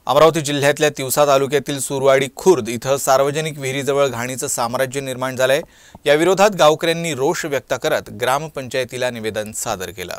अमरावती जिल्ह्यातल्या तिवसा तालुक्यातील सुरवाडी खुर्द इथं सार्वजनिक विहिरीजवळ घाणीचं साम्राज्य निर्माण झालंय। या विरोधात गावकऱ्यांनी रोष व्यक्त करत ग्रामपंचायतीला निवेदन सादर केलं।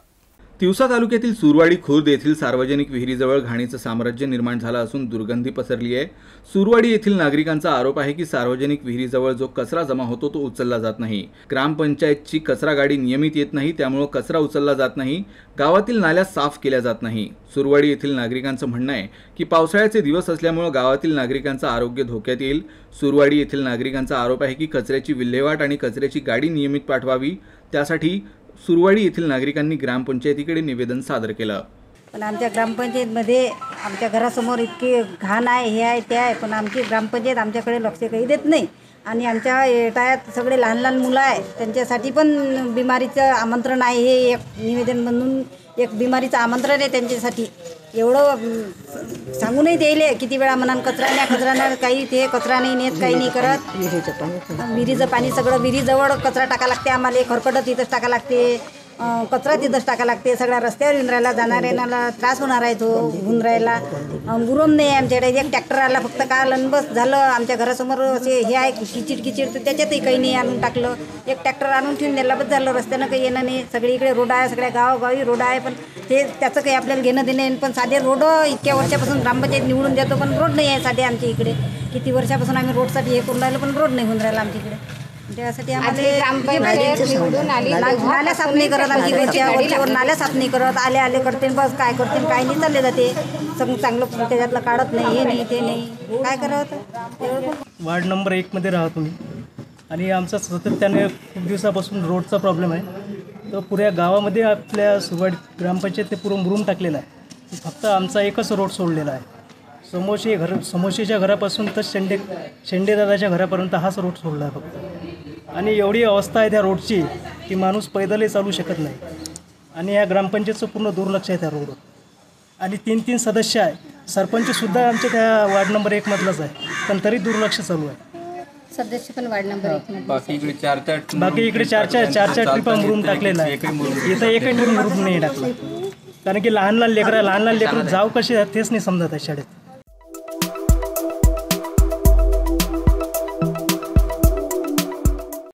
तिवसा तालुक्यातील सुरवाडी खुर्द येथील सार्वजनिक विहिरीजवळ घाणीचं साम्राज्य निर्माण झालं असून दुर्गंधी पसरली आहे। सुरवाडी येथील नागरिकांचा आरोप आहे की सार्वजनिक विहिरीजवळ जो कचरा जमा होतो तो उचलला जात नाही। ग्रामपंचायतची कचरा गाडी नियमित येत नाही, त्यामुळे कचरा उचलला जात नाही। गावातील नाल्या साफ केल्या जात नाही। सुरवाडी येथील नागरिकांचं म्हणणं आहे की पावसाळ्याचे दिवस असल्यामुळे गावातील नागरिकांचं आरोग्य धोक्यात येईल। सुरवाडी येथील नागरिकांचा आरोप आहे की कचऱ्याची विल्हेवाट आणि कचऱ्याची गाडी नियमित पाठवावी, त्यासाठी सुरवाडी येथील नागरिकांनी ग्रामपंचायतीकडे निवेदन सादर केलं। पण आमच्या ग्रामपंचायतमध्ये आमच्या घरासमोर इतकी घाण आहे, हे आहे ते आहे, पण आमची ग्रामपंचायत आमच्याकडे लक्ष काही देत नाही। आणि आमच्या येटायात सगळे लहान लहान मुलं आहे, त्यांच्यासाठी पण बिमारीचं आमंत्रण आहे। हे एक निवेदन म्हणून एक बिमारीचं आमंत्रण आहे त्यांच्यासाठी। एवढं सांगूनही द्यायले किती वेळा म्हणान कचरा नाही, काही ते कचरा नाही नेत, काही नाही करत। विहिरीचं पाणी सगळं विहिरीजवळ कचरा टाका लागते आम्हाला, खरकटं तिथंच टाका लागते, कचरा तिथंच टाका लागते। सगळ्या रस्त्यावर येऊन राहिला, जाणाऱ्यांना त्रास होणार आहे, तो होऊन राहिला। गुरम नाही आमच्याकडे, एक ट्रॅक्टर आला फक्त काल आणि बस झालं। आमच्या घरासमोर असे हे आहे किचिड तर त्याच्यातही काही नाही आणून टाकलं। एक ट्रॅक्टर आणून ठेवून द्यायला बस झालं, रस्त्यानं काही येणं नाही। सगळीकडे रोड आहे, सगळ्या गावोगावी रोड आहे, पण ते त्याचं काही आपल्याला घेणं देणं आहे। पण साधे रोड इतक्या वर्षापासून ग्रामपंचायत निवडून देतो, पण रोड नाही आहे साधे आमच्या इकडे। किती वर्षापासून आम्ही रोडसाठी हे करून राहिलो, पण रोड नाही होऊन राहिला आमच्या इकडे। त्यासाठी आम्हाला नाल्या साफ नाही करत, आमची वरच्यावर नाल्या साफ नाही करत, आले करते बस, काय करते काय नाही, चालले जाते। सगळं चांगलं त्याच्यातलं काढत नाही, हे नाही ते नाही, काय करावं। वार्ड नंबर 1 मध्ये राहतो मी आणि आमचा सातत्याने खूप दिवसापासून रोडचा प्रॉब्लेम आहे। तर पुऱ्या गावामध्ये आपल्या सुरवाडी ग्रामपंचायत पुरं मुरुम टाकलेला आहे। फक्त आमचा एकच रोड सोडलेला आहे। समोसेच्या घरापासून तर शेंडेदादाच्या घरापर्यंत हाच रोड सोडला आहे फक्त। आणि एवढी अवस्था आहे त्या रोडची की माणूस पैदलही चालू शकत नाही। आणि या ग्रामपंचायतचं पूर्ण दुर्लक्ष आहे त्या रोडवर। आणि 3 सदस्य आहे, सरपंचसुद्धा आमच्या त्या वार्ड नंबर 1 मधलाच आहे, पण तरी दुर्लक्ष चालू आहे। सदस्य पण वार्ड नंबर 1 मध्ये, बाकी इकडे चार ट्रिपा मुरुम टाकलेला आहे। इथं एकही मुरुम नाही टाकला, कारण की लहान लहान लेकरं जाव कसे तेच नाही समजत आहे शाळेत।